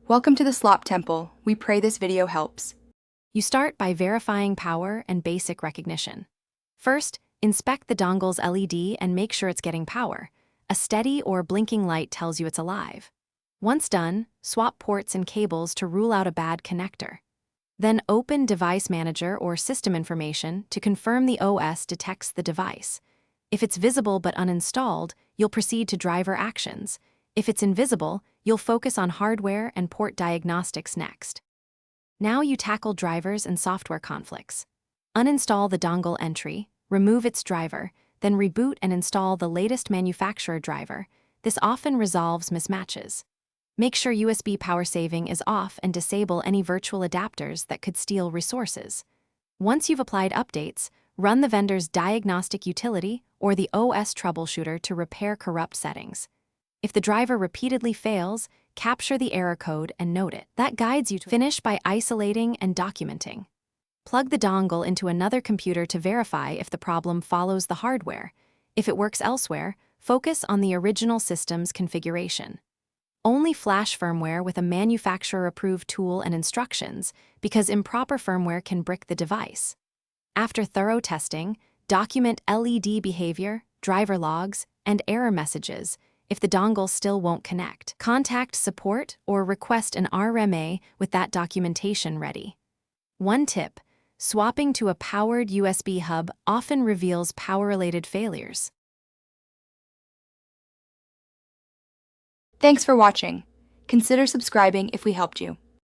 Welcome to the Slop Temple. We pray this video helps. You start by verifying power and basic recognition. First, inspect the dongle's LED and make sure it's getting power. A steady or blinking light tells you it's alive. Once done, swap ports and cables to rule out a bad connector. Then open Device Manager or System Information to confirm the OS detects the device. If it's visible but uninstalled, you'll proceed to driver actions. If it's invisible, you'll focus on hardware and port diagnostics next. Now you tackle drivers and software conflicts. Uninstall the dongle entry, remove its driver, then reboot and install the latest manufacturer driver. This often resolves mismatches. Make sure USB power saving is off and disable any virtual adapters that could steal resources. Once you've applied updates, run the vendor's diagnostic utility or the OS troubleshooter to repair corrupt settings. If the driver repeatedly fails, capture the error code and note it. That guides you to finish by isolating and documenting. Plug the dongle into another computer to verify if the problem follows the hardware. If it works elsewhere, focus on the original system's configuration. Only flash firmware with a manufacturer-approved tool and instructions, because improper firmware can brick the device. After thorough testing, document LED behavior, driver logs, and error messages. If the dongle still won't connect, contact support or request an RMA with that documentation ready. One tip: swapping to a powered USB hub often reveals power-related failures. Thanks for watching. Consider subscribing if we helped you.